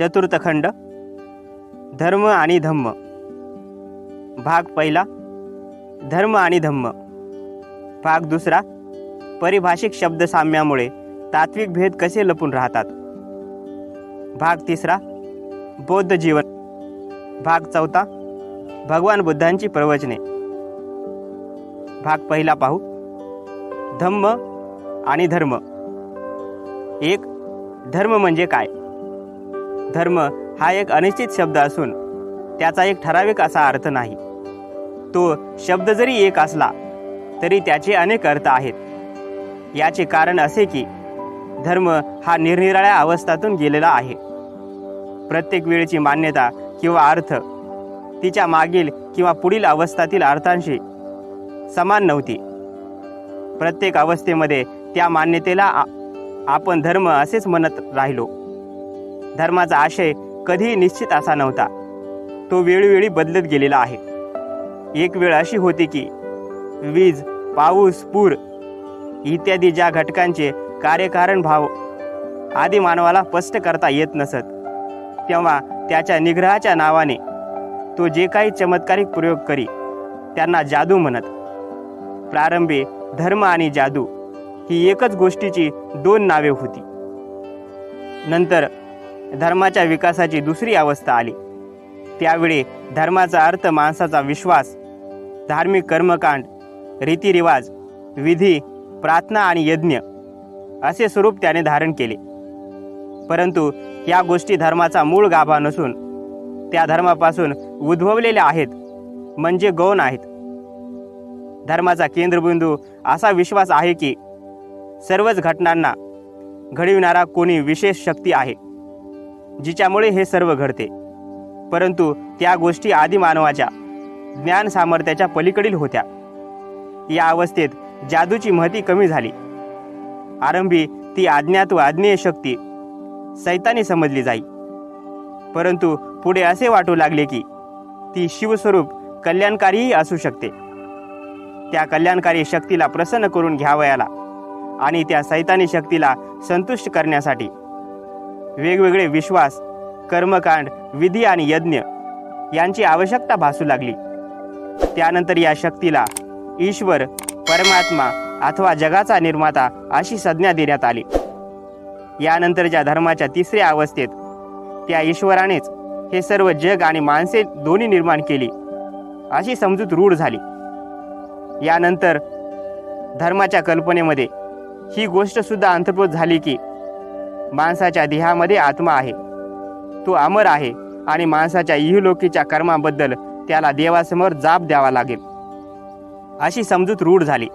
चतुर्थ खंड धर्म आणि धम्म भाग पहिला धर्म आणि धम्म भाग दुसरा परिभाषिक शब्द साम्यामुळे तात्विक भेद कसे लपून राहतात भाग तिसरा बौद्ध जीवन भाग चौथा भगवान बुद्धांची प्रवचने भाग पहिला पाहू धम्म आणि धर्म एक धर्म म्हणजे काय धर्म हा एक अनिश्चित शब्द असून त्याचा एक ठराविक असा अर्थ नाही तो शब्द जरी एक असला तरी त्याचे अनेक अर्थ आहेत याचे कारण असे की धर्म हा निरनिराळ्या अवस्थातून गेलेला आहे प्रत्येक वेळेची मान्यता किंवा अर्थ तिच्या मागील किंवा पुढील अवस्थातील अर्थांशी समान नव्हती प्रत्येक अवस्थेमध्ये त्या मान्यतेला आपण धर्म असेच म्हणत राहिलो धर्माचा आशय कधीही निश्चित असा नव्हता तो वेळोवेळी बदलत गेलेला आहे एक वेळ अशी होती की वीज पाऊस पूर इत्यादी ज्या घटकांचे कार्यकारण भाव आदी मानवाला स्पष्ट करता येत नसत तेव्हा त्याच्या निग्रहाच्या नावाने तो जे काही चमत्कारिक प्रयोग करी त्यांना जादू म्हणत प्रारंभी धर्म आणि जादू ही एकच गोष्टीची दोन नावे होती नंतर धर्माच्या विकासाची दुसरी अवस्था आली त्यावेळी धर्माचा अर्थ माणसाचा विश्वास धार्मिक कर्मकांड रीतिरिवाज विधी प्रार्थना आणि यज्ञ असे स्वरूप त्याने धारण केले परंतु या गोष्टी धर्माचा मूळ गाभा नसून त्या धर्मापासून उद्भवलेल्या आहेत म्हणजे गौण आहेत धर्माचा केंद्रबिंदू असा विश्वास आहे की सर्वच घटनांना घडविणारा कोणी विशेष शक्ती आहे जिच्यामुळे हे सर्व घडते परंतु त्या गोष्टी आदिमानवाच्या ज्ञान सामर्थ्याच्या पलीकडील होत्या या अवस्थेत जादूची महती कमी झाली आरंभी ती अज्ञात व अज्ञेय शक्ती सैतानी समजली जाई परंतु पुढे असे वाटू लागले की ती शिवस्वरूप कल्याणकारीही असू शकते त्या कल्याणकारी शक्तीला प्रसन्न करून घ्यावयाला आणि त्या सैतानी शक्तीला संतुष्ट करण्यासाठी वेगवेगळे विश्वास कर्मकांड विधी आणि यज्ञ यांची आवश्यकता भासू लागली त्यानंतर या शक्तीला ईश्वर परमात्मा अथवा जगाचा निर्माता अशी संज्ञा देण्यात आली यानंतरच्या धर्माच्या तिसऱ्या अवस्थेत त्या ईश्वरानेच हे सर्व जग आणि माणसे दोन्ही निर्माण केली अशी समजूत रूढ झाली यानंतर धर्माच्या कल्पनेमध्ये ही गोष्ट सुद्धा अंतर्भूत झाली की माणसाच्या देहामध्ये आत्मा आहे तो अमर आहे आणि माणसाच्या इहलोकीच्या कर्माबद्दल त्याला देवासमोर जाब द्यावा लागेल अशी समजूत रूढ झाली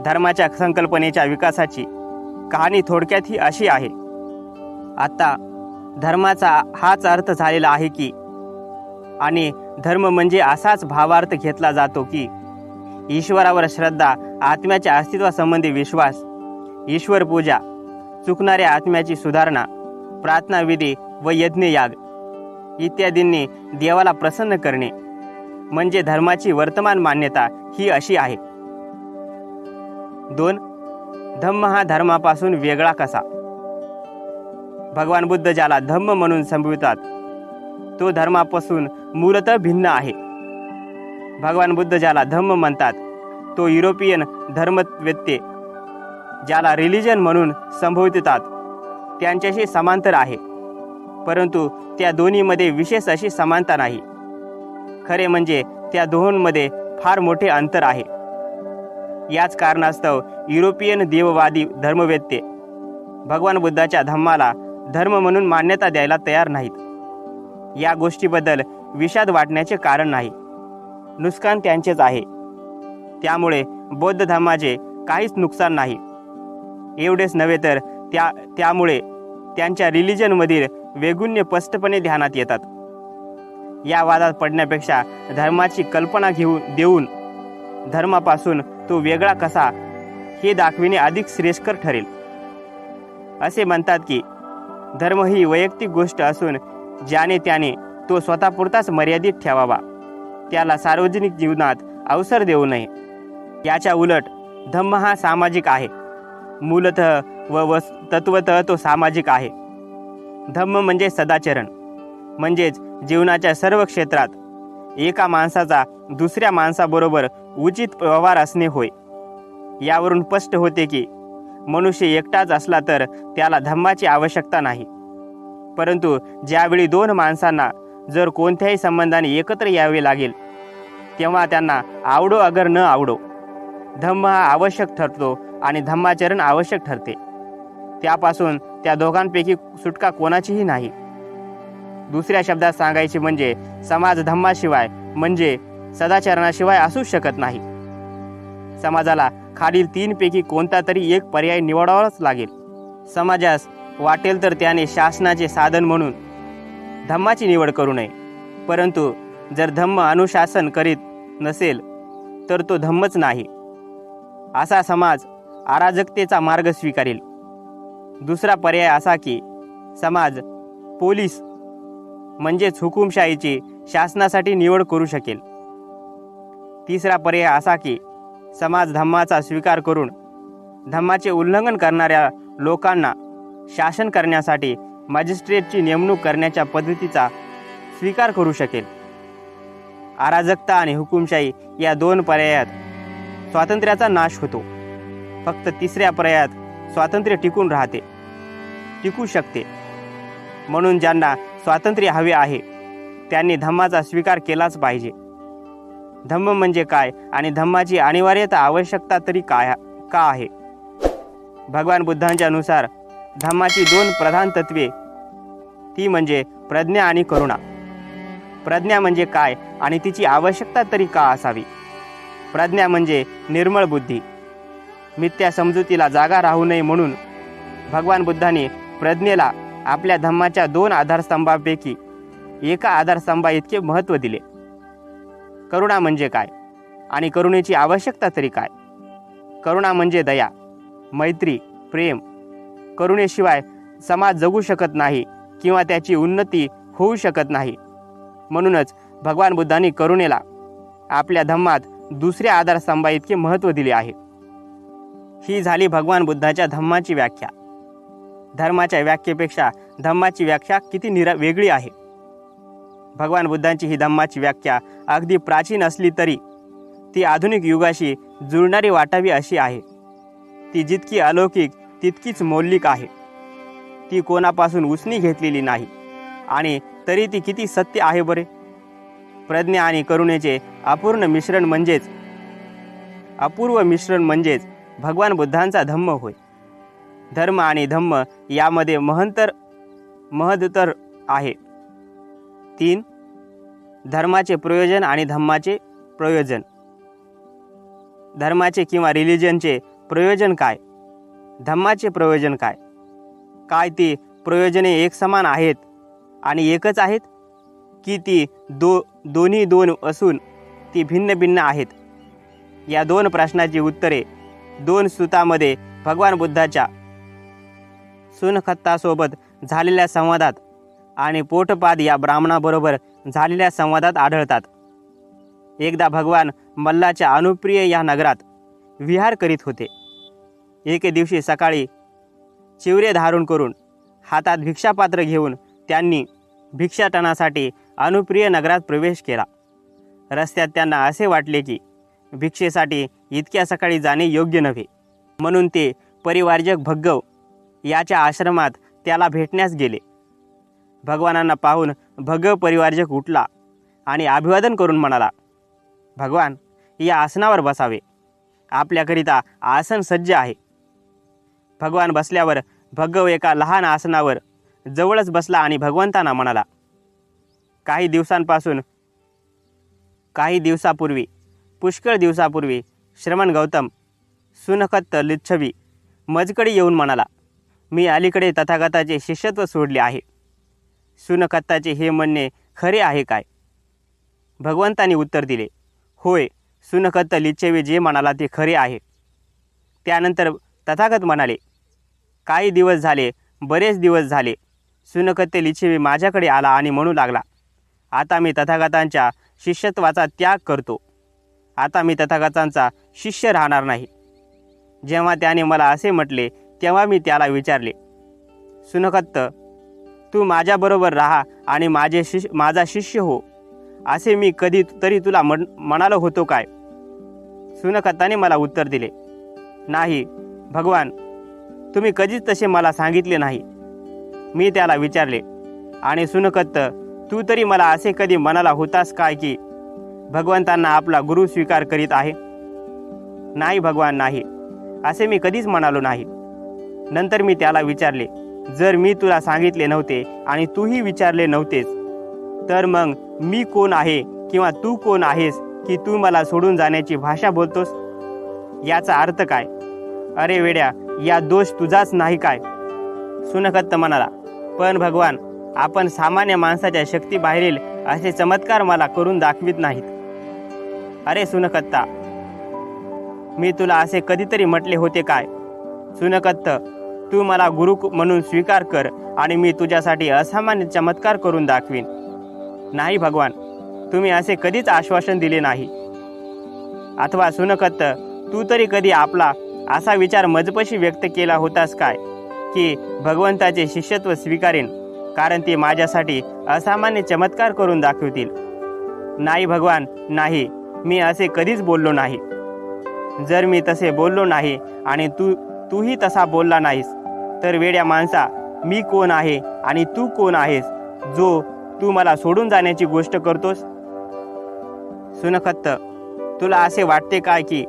धर्माच्या संकल्पनेच्या विकासाची कहाणी थोडक्यात ही अशी आहे आता धर्माचा हाच अर्थ झालेला आहे की आणि धर्म म्हणजे असाच भावार्थ घेतला जातो की ईश्वरावर श्रद्धा आत्म्याच्या अस्तित्वासंबंधी विश्वास ईश्वर पूजा चुकणाऱ्या आत्म्याची सुधारणा प्रार्थना विधी व यज्ञयाग इत्यादींनी देवाला प्रसन्न करणे म्हणजे धर्माची वर्तमान मान्यता ही अशी आहे 2 धम्म हा धर्मापासून वेगळा कसा भगवान बुद्ध ज्याला धम्म म्हणून संबोधतात तो धर्मापासून मूलतः भिन्न आहे भगवान बुद्ध ज्याला धम्म म्हणतात तो युरोपियन धर्मवेत्ते ज्याला रिलिजन म्हणून संबोधतात त्यांच्याशी समांतर आहे परंतु त्या दोन्हीमध्ये विशेष अशी समानता नाही खरे म्हणजे त्या दोहोंमध्ये फार मोठे अंतर आहे याच कारणास्तव युरोपियन देववादी धर्मवेत्ते भगवान बुद्धाच्या धम्माला धर्म म्हणून मान्यता द्यायला तयार नाहीत या गोष्टीबद्दल विषाद वाटण्याचे कारण नाही नुकसान त्यांचेच आहे त्यामुळे बौद्ध धर्माचे काहीच नुकसान नाही एवढेच नव्हे तर त्यामुळे त्यांच्या रिलिजनमधील वैगुण्य स्पष्टपणे ध्यानात येतात या वादात पडण्यापेक्षा धर्माची कल्पना देऊन धर्मापासून तो वेगळा कसा हे दाखविणे अधिक श्रेयस्कर ठरेल असे म्हणतात की धर्म ही वैयक्तिक गोष्ट असून ज्याने त्याने तो स्वतःपुरताच मर्यादित ठेवावा त्याला सार्वजनिक जीवनात अवसर देऊ नये याच्या उलट धम्म हा सामाजिक आहे मूलतः व तत्वतः तो सामाजिक आहे धम्म म्हणजे सदाचरण, म्हणजेच जीवनाच्या सर्व क्षेत्रात एका माणसाचा दुसऱ्या माणसाबरोबर उचित व्यवहार असणे होय. यावरून स्पष्ट होते की मनुष्य एकटाच असला तर त्याला धम्माची आवश्यकता नाही, परंतु ज्यावेळी दोन माणसांना जर कोणत्याही संबंधाने एकत्र यावे लागेल तेव्हा त्यांना आवडो अगर न आवडो धम्म हा आवश्यक ठरतो आणि धम्माचरण आवश्यक ठरते. त्यापासून त्या दोघांपैकी सुटका कोणाचीही नाही. दुसऱ्या शब्दात सांगायचे म्हणजे समाज धम्माशिवाय म्हणजे सदाचरणाशिवाय असूच शकत नाही. समाजाला खालील तीनपैकी कोणता तरी एक पर्याय निवडावाच लागेल. समाजास वाटेल तर त्याने शासनाचे साधन म्हणून धम्माची निवड करू नये, परंतु जर धम्म अनुशासन करीत नसेल तर तो धम्मच नाही. असा समाज अराजकतेचा मार्ग स्वीकारेल. दुसरा पर्याय असा की समाज पोलीस म्हणजेच हुकुमशाहीची शासनासाठी निवड करू शकेल. तिसरा पर्याय असा की समाज धम्माचा स्वीकार करून धम्माचे उल्लंघन करणाऱ्या लोकांना शासन करण्यासाठी मॅजिस्ट्रेटची नेमणूक करण्याच्या पद्धतीचा स्वीकार करू शकेल. अराजकता आणि हुकुमशाही या दोन पर्यायात स्वातंत्र्याचा नाश होतो. फक्त तिसऱ्या पर्यायात स्वातंत्र्य टिकू शकते. म्हणून ज्यांना स्वातंत्र्य हवे आहे त्यांनी धम्माचा स्वीकार केलाच पाहिजे. धम्म म्हणजे काय आणि धम्माची अनिवार्यता आवश्यकता तरी का आहे? भगवान बुद्धांच्या नुसार धम्माची दोन प्रधान तत्वे ती म्हणजे प्रज्ञा आणि करुणा. प्रज्ञा म्हणजे काय आणि तिची आवश्यकता तरी का असावी? प्रज्ञा म्हणजे निर्मळ बुद्धी. मिथ्या समजुतीला जागा राहू नये म्हणून भगवान बुद्धांनी प्रज्ञेला आपल्या धम्माच्या दोन आधारस्तंभांपैकी एका आधारस्तंभा इतके महत्त्व दिले. करुणा म्हणजे काय आणि करुणेची आवश्यकता तरी काय? करुणा म्हणजे दया, मैत्री, प्रेम. करुणेशिवाय समाज जगू शकत नाही किंवा त्याची उन्नती होऊ शकत नाही. म्हणूनच भगवान बुद्धांनी करुणेला आपल्या धम्मात दुसऱ्या आधारस्तंभा इतके महत्त्व दिले आहे. ही झाली भगवान बुद्धाच्या धम्माची व्याख्या. धर्माच्या व्याख्येपेक्षा धम्माची व्याख्या किती वेगळी आहे. भगवान बुद्धांची ही धम्माची व्याख्या अगदी प्राचीन असली तरी ती आधुनिक युगाशी जुळणारी वाटावी अशी आहे. ती जितकी अलौकिक तितकीच मौलिक आहे. ती कोणापासून उसनी घेतलेली नाही आणि तरी ती किती सत्य आहे बरे. प्रज्ञा आणि करुणेचे अपूर्व मिश्रण म्हणजेच भगवान बुद्धांचा धम्म होय. धर्म आणि धम्म यामध्ये महदतर आहे. 3. धर्माचे प्रयोजन आणि धम्माचे प्रयोजन. धर्माचे किंवा रिलिजनचे प्रयोजन काय? धम्माचे प्रयोजन काय? काय ती प्रयोजने एक समान आहेत आणि एकच आहेत की ती दोन्ही दोन असून ती भिन्न भिन्न आहेत? या दोन प्रश्नाची उत्तरे दोन स्तुतामध्ये भगवान बुद्धाच्या सुनखत्तासोबत झालेल्या संवादात आणि पोटपाद या ब्राह्मणाबरोबर झालेल्या संवादात आढळतात. एकदा भगवान मल्लाच्या अनुप्रिय या नगरात विहार करीत होते. एके दिवशी सकाळी चिवरे धारण करून हातात भिक्षापात्र घेऊन त्यांनी भिक्षाटनासाठी अनुप्रिय नगरात प्रवेश केला. रस्त्यात त्यांना असे वाटले की भिक्षेसाठी इतक्या सकाळी जाणे योग्य नव्हे, म्हणून ते परिवारजक भग्गव याच्या आश्रमात त्याला भेटण्यास गेले. भगवानांना पाहून भग्गव परिवारजक उठला आणि अभिवादन करून म्हणाला, भगवान, या आसनावर बसावे. आपल्याकरिता आसन सज्ज आहे. भगवान बसल्यावर भग्गव एका लहान आसनावर जवळच बसला आणि भगवंतांना म्हणाला, पुष्कळ दिवसापूर्वी श्रमण गौतम सुनखत्त लिच्छवी मजकडे येऊन म्हणाला, मी अलीकडे तथागताचे शिष्यत्व सोडले आहे. सुनखत्ताचे हे म्हणणे खरे आहे काय? भगवंतांनी उत्तर दिले, होय, सुनखत्त लिच्छवी जे म्हणाला ते खरे आहे. त्यानंतर तथागत म्हणाले, बरेच दिवस झाले सुनखत्त लिच्छवी माझ्याकडे आला आणि म्हणू लागला, आता मी तथागतांच्या शिष्यत्वाचा त्याग करतो. आता मी तथागतांचा शिष्य राहणार नाही. जेव्हा त्याने मला असे म्हटले तेव्हा मी त्याला विचारले, सुनखत्त, तू माझ्याबरोबर राहा आणि माझा शिष्य हो, असे मी कधी तरी तुला म्हणालो होतो काय? शुनकत्ताने मला उत्तर दिले, नाही भगवान, तुम्ही कधीच तसे मला सांगितले नाही. मी त्याला विचारले, आणि शुनकत्त, तू तरी मला असे कधी म्हणाला होतास काय की भगवंतांना आपला गुरु स्वीकार करीत आहे? नाही भगवान, नाही, असे मी कधीच म्हणालो नाही. नंतर मी त्याला विचारले, जर मी तुला सांगितले नव्हते आणि तूही विचारले नव्हतेस, तर मग मी कोण आहे किंवा तू कोण आहेस की तू मला सोडून जाण्याची भाषा बोलतोस? याचा अर्थ काय? अरे वेड्या, या दोष तुझाच नाही काय? शुनकत्त म्हणाला, पण भगवान, आपण सामान्य माणसाच्या शक्तीबाहेरील असे चमत्कार मला करून दाखवित नाहीत. अरे शुनकत्ता, मी तुला असे कधीतरी म्हटले होते काय? शुनकत्त, तू मला गुरु म्हणून स्वीकार कर आणि मी तुझ्यासाठी असामान्य चमत्कार करून दाखवीन. नाही भगवान, तुम्ही असे कधीच आश्वासन दिले नाही. अथवा शुनकत्त, तू तरी कधी आपला असा विचार मजपशी व्यक्त केला होतास काय की भगवंताचे शिष्यत्व स्वीकारेन कारण ते माझ्यासाठी असामान्य चमत्कार करून दाखवतील? नाही भगवान, नाही, मी असे कधीच बोललो नाही. जर मी तसे बोललो नाही आणि तूही तसा बोलला नाहीस, तर वेड्या माणसा, मी कोण आहे आणि तू कोण आहेस जो तू मला सोडून जाण्याची गोष्ट करतोस? शुनकत्त, तुला असे वाटते काय की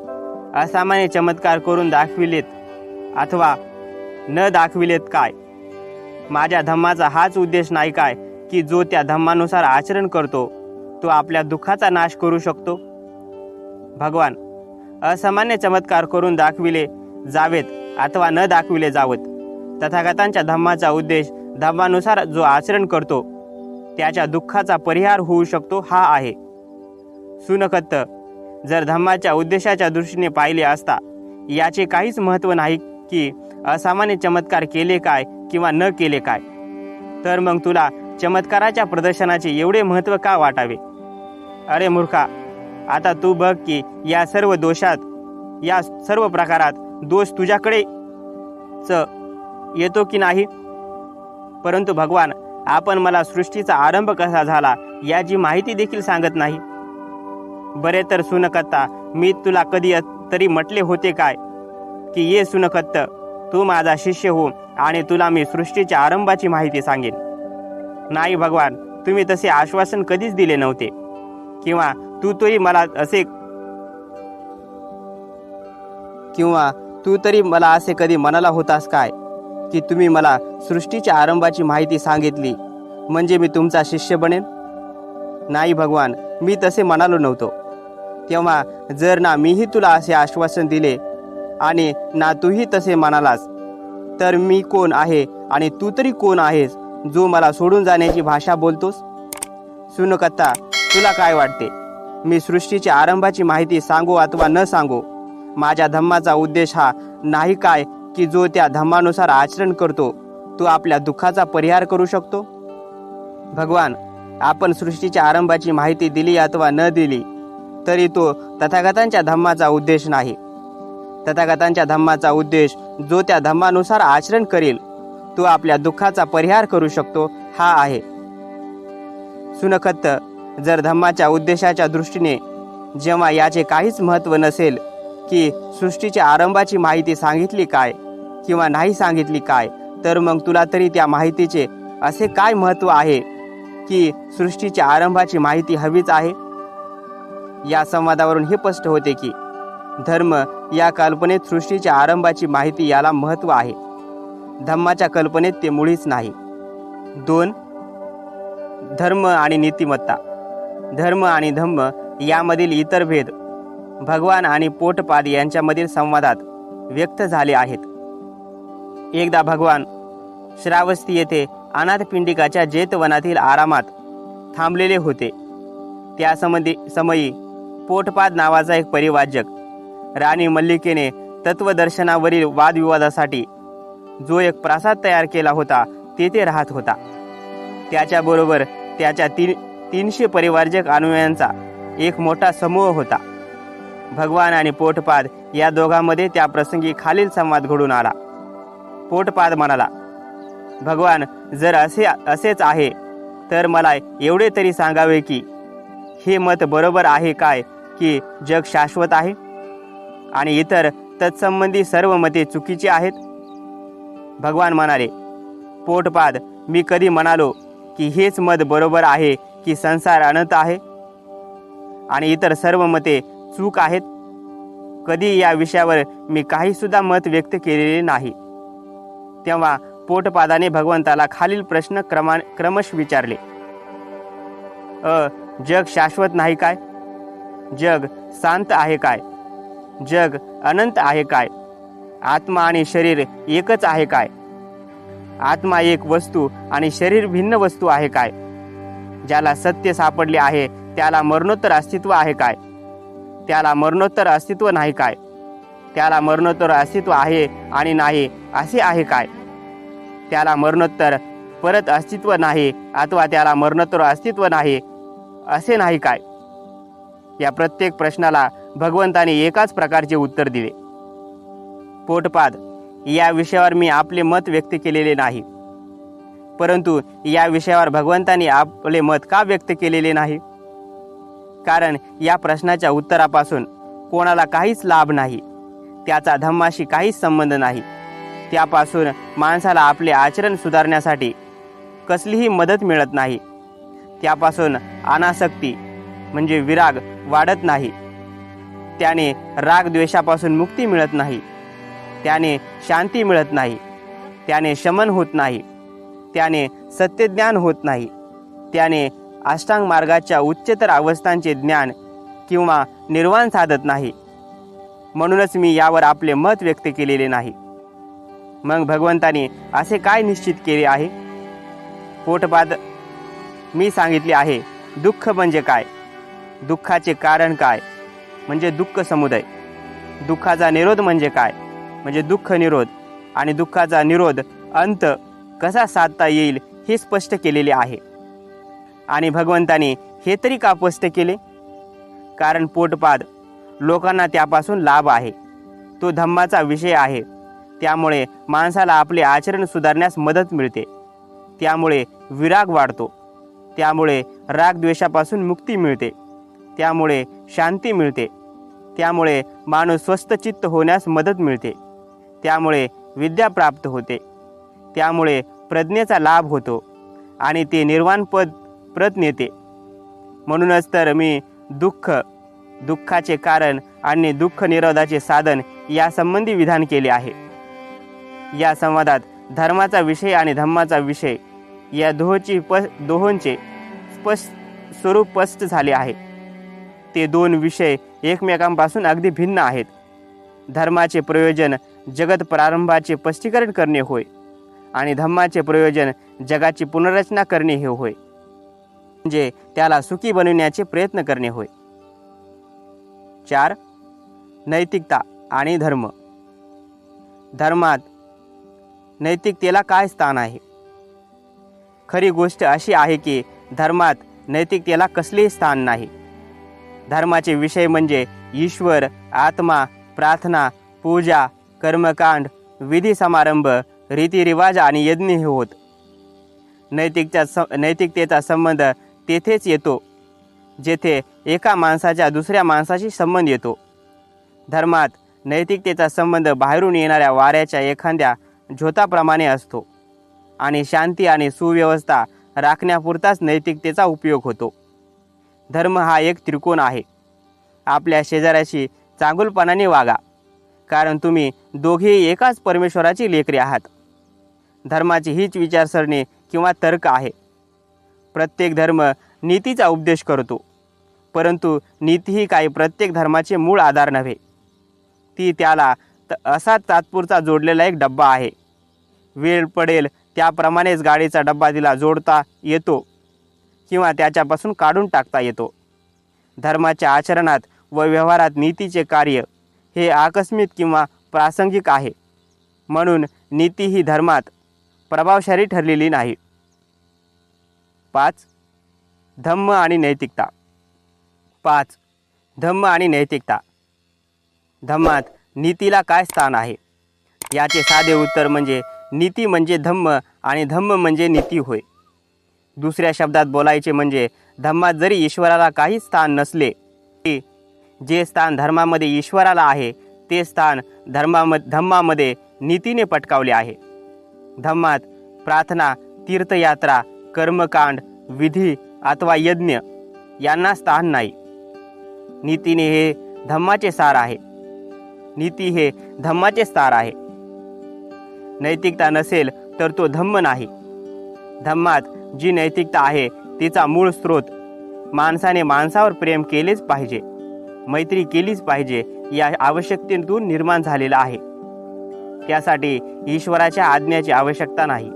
असामान्य चमत्कार करून दाखविलेत अथवा न दाखविलेत काय? माझ्या धम्माचा हाच उद्देश नाही काय की जो त्या धम्मानुसार आचरण करतो तो आपल्या दुःखाचा नाश करू शकतो? भगवान, असामान्य चमत्कार करून दाखविले जावेत अथवा न दाखविले जावेत, तथागतांच्या धम्माचा उद्देश धम्मानुसार जो आचरण करतो त्याच्या दुःखाचा परिहार होऊ शकतो हा आहे. शुनकत्त, जर धम्माच्या उद्देशाच्या दृष्टीने पाहिले असता याचे काहीच महत्त्व नाही की असामान्य चमत्कार केले काय किंवा न केले काय, तर मग तुला चमत्काराच्या प्रदर्शनाचे एवढे महत्त्व का वाटावे? अरे मूर्खा, आता तू बघ की या सर्व प्रकारात दोष तुझ्याकडेच येतो की नाही? परंतु भगवान, आपण मला सृष्टीचा आरंभ कसा झाला याची माहिती देखील सांगत नाही. बरे तर शुनकत्ता, मी तुला कधी तरी म्हटले होते काय की ये शुनकत्त, तू माझा शिष्य हो आणि तुला मी सृष्टीच्या आरंभाची माहिती सांगेन? नाही भगवान, तुम्ही तसे आश्वासन कधीच दिले नव्हते. किंवा तू तरी मला असे कधी म्हणाला होतास काय की तुम्ही मला सृष्टीच्या आरंभाची माहिती सांगितली म्हणजे मी तुमचा शिष्य बनेन? नाही भगवान, मी तसे म्हणालो नव्हतो. तेव्हा जर ना मीही तुला असे आश्वासन दिले आणि ना तूही तसे म्हणालास, तर मी कोण आहे आणि तू तरी कोण आहेस जो मला सोडून जाण्याची भाषा बोलतोस? शुनकत्ता, तुला काय वाटते, मी सृष्टीच्या आरंभाची माहिती सांगो अथवा न सांगो, माझ्या धम्माचा उद्देश हा नाही काय की जो त्या धम्मानुसार आचरण करतो तो आपल्या दुःखाचा परिहार करू शकतो? भगवान, आपण सृष्टीच्या आरंभाची माहिती दिली अथवा न दिली तरी तो तथागतांच्या धम्माचा उद्देश नाही. तथागतांच्या धम्माचा उद्देश जो त्या धम्मानुसार आचरण करेल तो आपल्या दुःखाचा परिहार करू शकतो हा आहे. शुनकत्त, जर धम्माच्या उद्देशाच्या दृष्टीने जेव्हा याचे काहीच महत्त्व नसेल की सृष्टीच्या आरंभाची माहिती सांगितली काय किंवा नाही सांगितली काय, तर मग तुला तरी त्या माहितीचे असे काय महत्त्व आहे की सृष्टीच्या आरंभाची माहिती हवीच आहे? या संवादावरून हे स्पष्ट होते की धर्म या कल्पनेत सृष्टीच्या आरंभाची माहिती याला महत्त्व आहे. धम्माच्या कल्पनेत ते मुळीच नाही. 2. धर्म आणि नीतिमत्ता. धर्म आणि धम्म यामधील इतर भेद भगवान आणि पोटपाद यांच्यामधील संवादात व्यक्त झाले आहेत. एकदा भगवान श्रावस्ती येथे अनाथपिंडिकाच्या जेतवनातील आरामात थांबलेले होते. त्या समयी पोटपाद नावाचा एक परिवाजक राणी मल्लिकेने तत्वदर्शनावरील वादविवादासाठी जो एक प्रासाद तयार केला होता तेथे राहत होता. त्याच्याबरोबर त्याच्या 300 परिवारजक अनुयायांचा एक मोठा समूह होता. भगवान आणि पोटपाद या दोघांमध्ये त्या प्रसंगी खालील संवाद घडून आला. पोटपाद म्हणाला, भगवान जर असेच आहे तर मला एवढे तरी सांगावे की हे मत बरोबर आहे काय की जग शाश्वत आहे आणि इतर तत्संबंधी सर्व मते चुकीची आहेत. भगवान म्हणाले, पोटपाद, मी कधी म्हणालो की हेच मत बरोबर आहे की संसार अनंत आहे आणि इतर सर्व मते चूक आहेत? कधी या विषयावर मी काही सुद्धा मत व्यक्त केलेले नाही. तेव्हा पोटपादाने भगवंताला खालील प्रश्न क्रमश विचारले. जग शाश्वत नाही काय? जग शांत आहे काय? जग अनंत आहे काय? आत्मा आणि शरीर एकच आहे काय? आत्मा एक वस्तू आणि शरीर भिन्न वस्तू आहे काय? ज्याला सत्य सापडले आहे त्याला मरणोत्तर अस्तित्व आहे काय? त्याला मरणोत्तर अस्तित्व नाही काय? त्याला मरणोत्तर अस्तित्व आहे आणि नाही असे आहे काय? त्याला मरणोत्तर परत अस्तित्व नाही अथवा त्याला मरणोत्तर अस्तित्व नाही असे नाही काय? या प्रत्येक प्रश्नाला भगवंताने एकाच प्रकारचे उत्तर दिले. पोटपाद, या विषयावर मी आपले मत व्यक्त केलेले नाही. परंतु या विषयावर भगवंताने आपले मत का व्यक्त केलेले नाही? कारण या प्रश्नाच्या उत्तरापासून कोणाला काहीच लाभ नाही. त्याचा धम्माशी काहीच संबंध नाही. त्यापासून माणसाला आपले आचरण सुधारण्यासाठी कसलीही मदत मिळत नाही. त्यापासून अनासक्ती म्हणजे विराग वाढत नाही. त्याने राग द्वेषापासून मुक्ती मिळत नाही. त्याने शांती मिळत नाही. त्याने शमन होत नाही. त्याने सत्यज्ञान होत नाही. त्याने अष्टांग मार्गाच्या उच्चतर अवस्थांचे ज्ञान किंवा निर्वाण साधत नाही. म्हणूनच मी यावर आपले मत व्यक्त केलेले नाही. मग भगवंताने असे काय निश्चित केले आहे? पोटपाद, मी सांगितले आहे दुःख म्हणजे काय, दुःखाचे कारण काय म्हणजे दुःख समुदय, दुःखाचा निरोध म्हणजे काय म्हणजे दुःख निरोध, आणि दुःखाचा निरोध अंत कसा साधता येईल हे स्पष्ट केलेले आहे. आणि भगवंताने हे तरी का स्पष्ट केले? कारण पोटपाद, लोकांना त्यापासून लाभ आहे. तो धम्माचा विषय आहे. त्यामुळे माणसाला आपले आचरण सुधारण्यास मदत मिळते. त्यामुळे विराग वाढतो. त्यामुळे रागद्वेषापासून मुक्ती मिळते. त्यामुळे शांती मिळते. त्यामुळे माणूस स्वस्थ चित्त होण्यास मदत मिळते. त्यामुळे विद्या प्राप्त होते. त्यामुळे प्रज्ञेचा लाभ होतो आणि ते निर्वाण प्रत नेते. म्हणूनच तर मी दुःख, दुःखाचे कारण आणि दुःख निरोधाचे साधन यासंबंधी विधान केले आहे. या संवादात धर्माचा विषय आणि धम्माचा विषय या दोहोंचे स्वरूप स्पष्ट झाले आहे. ते दोन विषय एकमेकांपासून अगदी भिन्न आहेत. धर्माचे प्रयोजन जगत प्रारंभाचे स्पष्टीकरण करणे होय आणि धम्माचे प्रयोजन जगाची पुनर्रचना करणे हे होय, म्हणजे त्याला सुखी बनविण्याचे प्रयत्न करणे होय. 4. नैतिकता आणि धर्म. धर्मात नैतिकतेला काय स्थान आहे? खरी गोष्ट अशी आहे की धर्मात नैतिकतेला कसलेही स्थान नाही. धर्माचे विषय म्हणजे ईश्वर, आत्मा, प्रार्थना, पूजा, कर्मकांड, विधी समारंभ, रीतिरिवाज आणि यज्ञ हे होत. नैतिकतेचा संबंध तेथेच येतो जेथे एका माणसाच्या दुसऱ्या माणसाशी संबंध येतो. धर्मात नैतिकतेचा संबंध बाहेरून येणाऱ्या वाऱ्याच्या एखाद्या झोताप्रमाणे असतो आणि शांती आणि सुव्यवस्था राखण्यापुरताच नैतिकतेचा उपयोग होतो. धर्म हा एक त्रिकोण आहे. आपल्या शेजाऱ्याशी चांगुलपणाने वागा, कारण तुम्ही दोघेही एकाच परमेश्वराची लेकरे आहात. धर्माची हीच विचारसरणी किंवा तर्क आहे. प्रत्येक धर्म नीतीचा उपदेश करतो, परंतु नीती ही काही प्रत्येक धर्माचे मूळ आधार नव्हे. ती त्याला असा तात्पुरता जोडलेला एक डब्बा आहे. वेळ पडेल त्याप्रमाणेच गाडीचा डब्बा तिला जोडता येतो किंवा त्याच्यापासून काढून टाकता येतो. धर्माच्या आचरणात व व्यवहारात नीतीचे कार्य हे आकस्मिक किंवा प्रासंगिक आहे. म्हणून नीती ही धर्मात प्रभावशाली ठरलेली नाही. 5. धम्म आणि नैतिकता. 5. धम्म आणि नैतिकता. धम्मात नीतीला काय स्थान आहे? याचे साधे उत्तर म्हणजे नीती म्हणजे धम्म आणि धम्म म्हणजे नीती होय. दुसऱ्या शब्दात बोलायचे म्हणजे धम्मात जरी ईश्वराला काही स्थान नसले तरी जे स्थान धर्मामध्ये ईश्वराला आहे ते स्थान धम्मामध्ये नीतीने पटकावले आहे. धम्मात प्रार्थना, तीर्थयात्रा, कर्मकांड, विधी अथवा यज्ञ यांना स्थान नाही. नीतीने हे धम्माचे सार आहे. नीती हे धम्माचे सार आहे. नैतिकता नसेल तर तो धम्म नाही. धम्मात जी नैतिकता आहे तिचा मूळ स्रोत माणसाने माणसावर प्रेम केलेच पाहिजे, मैत्री केलीच पाहिजे या आवश्यकतेतून निर्माण झालेला आहे. त्यासाठी ईश्वराच्या आज्ञेची आवश्यकता नाही.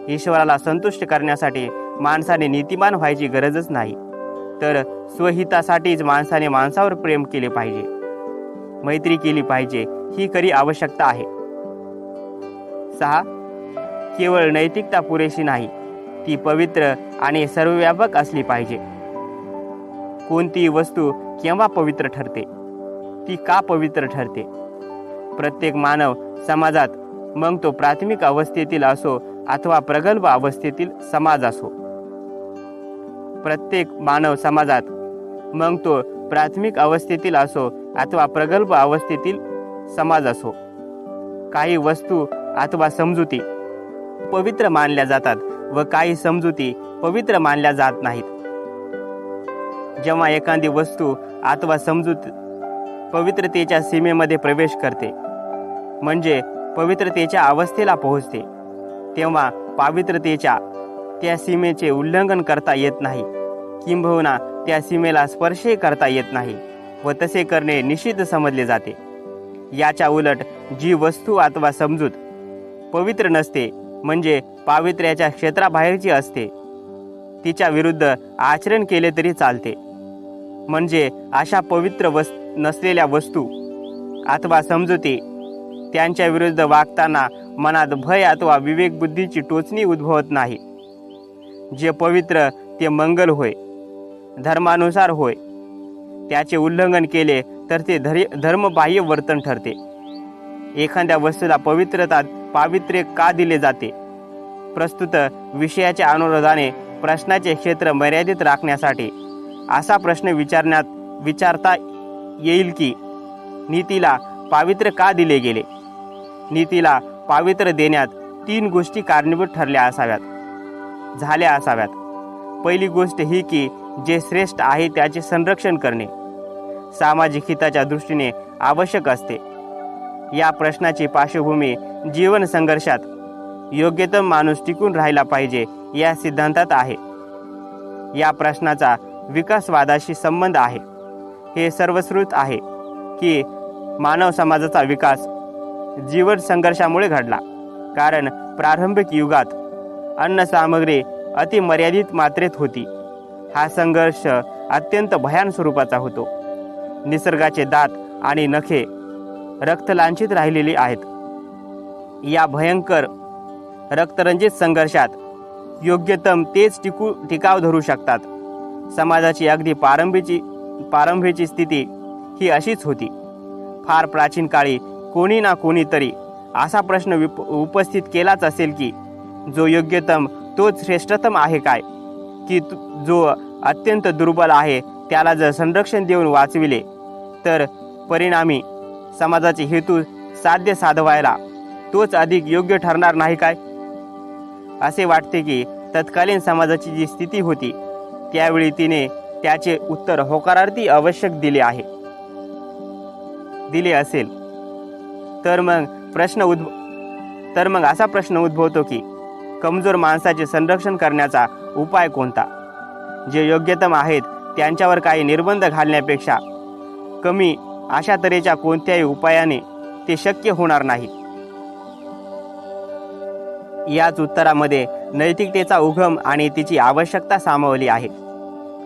ईश्वराला संतुष्ट करण्यासाठी माणसाने नीतिमान व्हायची गरजच नाही, तर स्वहितासाठीच माणसाने माणसावर प्रेम केले पाहिजे, मैत्री केली पाहिजे ही खरी आवश्यकता आहे. 6. केवळ नैतिकता पुरेशी नाही, ती पवित्र आणि सर्वव्यापक असली पाहिजे. कोणतीही वस्तू केव्हा पवित्र ठरते? ती का पवित्र ठरते? प्रत्येक मानव समाजात, मग तो प्राथमिक अवस्थेतील असो अथवा प्रगल्भ अवस्थेतील समाज असो, प्रत्येक मानव समाजात, मग तो प्राथमिक अवस्थेतील असो अथवा प्रगल्भ अवस्थेतील समाज असो, काही वस्तू अथवा समजुती पवित्र मानल्या जातात व काही समजुती पवित्र मानल्या जात नाहीत. जेव्हा एखादी वस्तू अथवा समजूत पवित्रतेच्या सीमेमध्ये प्रवेश करते, म्हणजे पवित्रतेच्या अवस्थेला पोहोचते, तेव्हा पवित्रतेच्या त्या सीमेचे उल्लंघन करता येत नाही, किंबहुना त्या सीमेला स्पर्शही करता येत नाही व तसे करणे निषिद्ध समजले जाते. याच्या उलट जी वस्तू अथवा समजूत पवित्र नसते, म्हणजे पावित्र्याच्या क्षेत्राबाहेरची असते, तिच्या विरुद्ध आचरण केले तरी चालते. म्हणजे अशा पवित्र नसलेल्या वस्तू अथवा समजुती त्यांच्या विरुद्ध वागताना मनात भय अथवा विवेकबुद्धीची टोचणी उद्भवत नाही. जे पवित्र ते मंगल होय, धर्मानुसार होय. त्याचे उल्लंघन केले तर ते धर्मबाह्य वर्तन ठरते. एखाद्या वस्तूला पावित्र्य का दिले जाते? प्रस्तुत विषयाच्या अनुरोधाने प्रश्नाचे क्षेत्र मर्यादित राखण्यासाठी असा प्रश्न विचारता येईल की नीतीला पावित्र्य का दिले गेले? नीतीला पावित्र्य देण्यात 3 गोष्टी कारणीभूत झाल्या असाव्यात. पहिली गोष्ट ही की जे श्रेष्ठ आहे त्याचे संरक्षण करणे सामाजिक हिताच्या दृष्टीने आवश्यक असते. या प्रश्नाची पार्श्वभूमी जीवन संघर्षात योग्यतम माणूस टिकून राहिला पाहिजे या सिद्धांतात आहे. या प्रश्नाचा विकासवादाशी संबंध आहे. हे सर्वश्रुत आहे की मानव समाजाचा विकास जीवन संघर्षामुळे घडला, कारण प्रारंभिक युगात अन्न सामग्री अतिमर्यादित मात्रेत होती. हा संघर्ष अत्यंत भयान स्वरूपाचा होतो. निसर्गाचे दात आणि नखे रक्तलांछित राहिलेली आहेत. या भयंकर रक्तरंजित संघर्षात योग्यतम तेच टिकाव धरू शकतात. समाजाची अगदी प्रारंभीची स्थिती ही अशीच होती. फार प्राचीन काळी कोणी ना कोणीतरी असा प्रश्न उपस्थित केलाच असेल की जो योग्यतम तोच श्रेष्ठतम आहे काय, की जो अत्यंत दुर्बल आहे त्याला जर संरक्षण देऊन वाचविले तर परिणामी समाजाचे हेतू साधवायला तोच अधिक योग्य ठरणार नाही काय? असे वाटते की तत्कालीन समाजाची जी स्थिती होती त्यावेळी तिने त्याचे उत्तर होकारार्थी आवश्यक दिले असेल. तर मग असा प्रश्न उद्भवतो की कमजोर माणसाचे संरक्षण करण्याचा उपाय कोणता? जे योग्यतम आहेत त्यांच्यावर काही निर्बंध घालण्यापेक्षा कमी अशा तऱ्हेच्या कोणत्याही उपायाने ते शक्य होणार नाही. याच उत्तरामध्ये नैतिकतेचा उगम आणि तिची आवश्यकता सामावली आहे.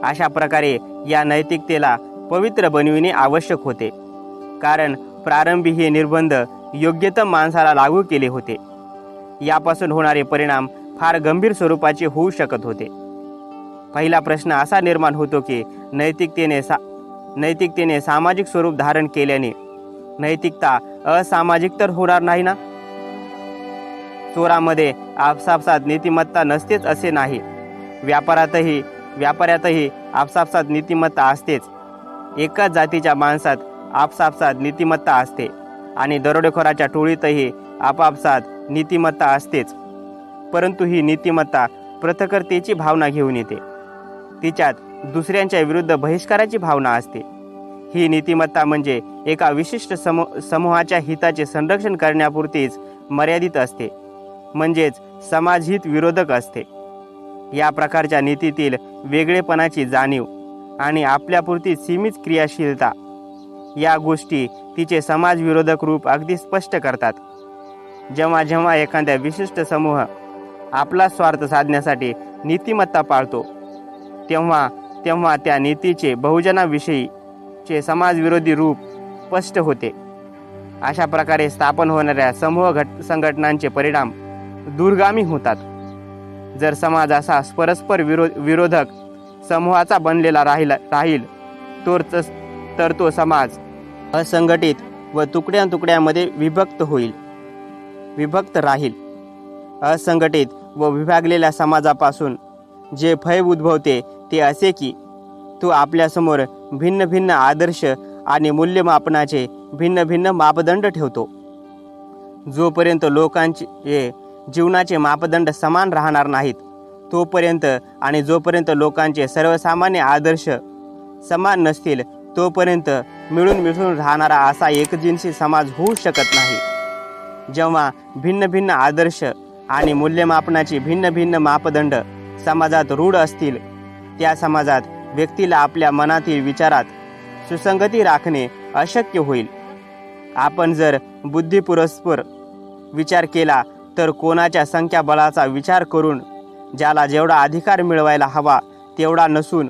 अशा प्रकारे या नैतिकतेला पवित्र बनविणे आवश्यक होते, कारण प्रारंभी हे निर्बंध योग्यतम माणसाला लागू केले होते. यापासून होणारे परिणाम फार गंभीर स्वरूपाचे होऊ शकत होते. पहिला प्रश्न असा निर्माण होतो की नैतिकतेने सामाजिक स्वरूप धारण केल्याने नैतिकता असामाजिक तर होणार नाही ना? चोरामध्ये आपसापसात नीतिमत्ता नसतेच असे नाही. व्यापाऱ्यातही आपसापसात नीतिमत्ता असतेच. एकाच जातीच्या माणसात आपसापसात नीतिमत्ता असते आणि दरोडेखोराच्या टोळीतही आपापसात नीतिमत्ता असतेच. परंतु ही नीतिमत्ता पृथक्करतेची भावना घेऊन येते. तिच्यात दुसऱ्यांच्या विरुद्ध बहिष्काराची भावना असते. ही नीतिमत्ता म्हणजे एका विशिष्ट समूहाच्या हिताचे संरक्षण करण्यापुरतीच मर्यादित असते, म्हणजेच समाजहित विरोधक असते. या प्रकारच्या नीतीतील वेगळेपणाची जाणीव आणि आपल्यापुरती सीमित क्रियाशीलता या गोष्टी तिचे समाजविरोधक रूप अगदी स्पष्ट करतात. जेव्हा जेव्हा एखाद्या विशिष्ट समूह आपला स्वार्थ साधण्यासाठी नीतिमत्ता पाळतो, तेव्हा तेव्हा त्या नीतीचे बहुजनाविषयीचे समाजविरोधी रूप स्पष्ट होते. अशा प्रकारे स्थापन होणाऱ्या समूह संघटनांचे परिणाम दूरगामी होतात. जर समाज असा परस्पर विरोधक समूहाचा बनलेला राहील तर तो समाज असंघटित व तुकड्यामध्ये विभक्त राहील. असंघटित व विभागलेल्या समाजापासून जे भय उद्भवते ते असे की तो आपल्यासमोर भिन्न भिन्न आदर्श आणि मूल्यमापनाचे भिन्न भिन्न मापदंड ठेवतो. जोपर्यंत लोकांचे जीवनाचे मापदंड समान राहणार नाहीत तोपर्यंत आणि जोपर्यंत लोकांचे सर्वसामान्य आदर्श समान नसतील तोपर्यंत मिळून मिसळून राहणारा असा एकजिनसी समाज होऊ शकत नाही. जेव्हा भिन्न भिन्न आदर्श आणि मूल्यमापनाचे भिन्न भिन्न मापदंड समाजात रूढ असतील त्या समाजात व्यक्तीला आपल्या मनातील विचारात सुसंगती राखणे अशक्य होईल. आपण जर बुद्धिपुरस्पर विचार केला तर कोणाच्या संख्याबळाचा विचार करून ज्याला जेवढा अधिकार मिळवायला हवा तेवढा नसून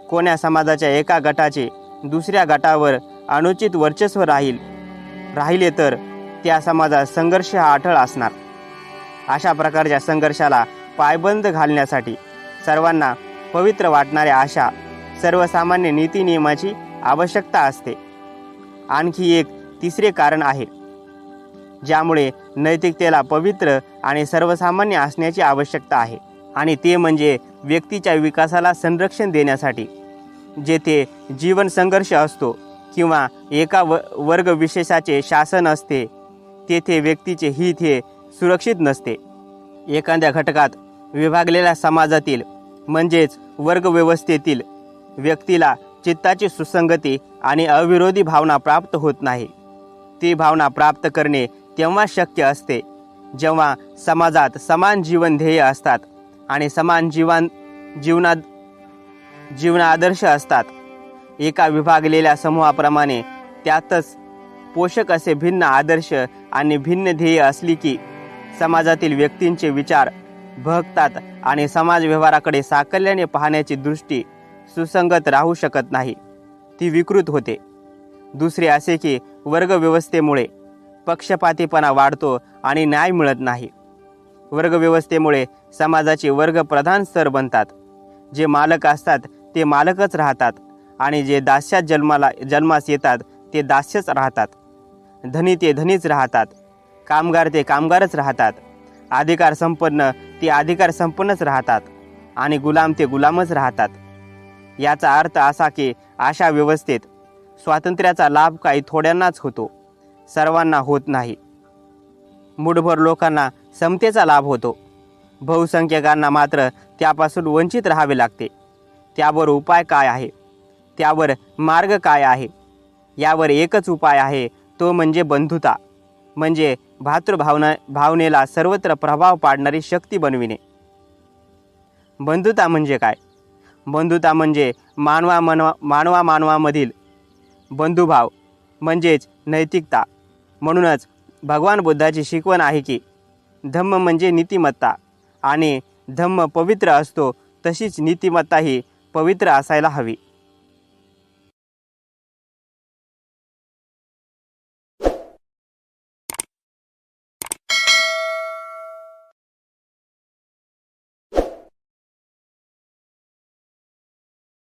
कोण्या समाजाच्या एका गटाचे दुसऱ्या गटावर अनुचित वर्चस्व राहिले तर त्या समाजात संघर्ष हा अटळ असणार. अशा प्रकारच्या संघर्षाला पायबंद घालण्यासाठी सर्वांना पवित्र वाटणाऱ्या अशा सर्वसामान्य नीतिनियमाची आवश्यकता असते. आणखी एक तिसरे कारण आहे ज्यामुळे नैतिकतेला पवित्र आणि सर्वसामान्य असण्याची आवश्यकता आहे, आणि ते म्हणजे व्यक्तीच्या विकासाला संरक्षण देण्यासाठी. जेथे जीवन संघर्ष असतो किंवा एका वर्ग विशेषाचे शासन असते तेथे व्यक्तीचे हित हे सुरक्षित नसते. एखाद्या घटकात विभागलेल्या समाजातील म्हणजेच वर्गव्यवस्थेतील व्यक्तीला चित्ताची सुसंगती आणि अविरोधी भावना प्राप्त होत नाही. ती भावना प्राप्त करणे तेव्हा शक्य असते जेव्हा समाजात समान जीवन ध्येय असतात आणि समान जीवनादर्श असतात. एका विभागलेल्या समूहाप्रमाणे त्यातच पोषक असे भिन्न आदर्श आणि भिन्न ध्येय असली की समाजातील व्यक्तींचे विचार बहकतात आणि समाज व्यवहाराकडे साकल्याने पाहण्याची दृष्टी सुसंगत राहू शकत नाही, ती विकृत होते. दुसरे असे की वर्गव्यवस्थेमुळे पक्षपातीपणा वाढतो आणि न्याय मिळत नाही. वर्गव्यवस्थेमुळे समाजाचे वर्गप्रधान स्तर बनतात. जे मालक असतात ते मालकच राहतात आणि जे दास्यात जन्मास येतात ते दास्यच राहतात. धनी ते धनीच राहतात, कामगार ते कामगारच राहतात, अधिकार संपन्न ते अधिकार संपन्नच राहतात आणि गुलाम ते गुलामच राहतात. याचा अर्थ असा की अशा व्यवस्थेत स्वातंत्र्याचा लाभ काही थोड्यांनाच होतो, सर्वांना होत नाही. मुठभर लोकांना समतेचा लाभ होतो, बहुसंख्यकांना मात्र त्यापासून वंचित राहावे लागते. त्यावर उपाय काय आहे? त्यावर मार्ग काय आहे? यावर एकच उपाय आहे, तो म्हणजे बंधुता, म्हणजे भावनेला सर्वत्र प्रभाव पाडणारी शक्ती बनविणे. बंधुता म्हणजे काय? बंधुता म्हणजे मानवामधील बंधुभाव म्हणजेच नैतिकता. म्हणूनच भगवान बुद्धाची शिकवण आहे की धम्म म्हणजे नीतिमत्ता, आणि धम्म पवित्र असतो तशीच नीतिमत्ताही पवित्र असायला हवी.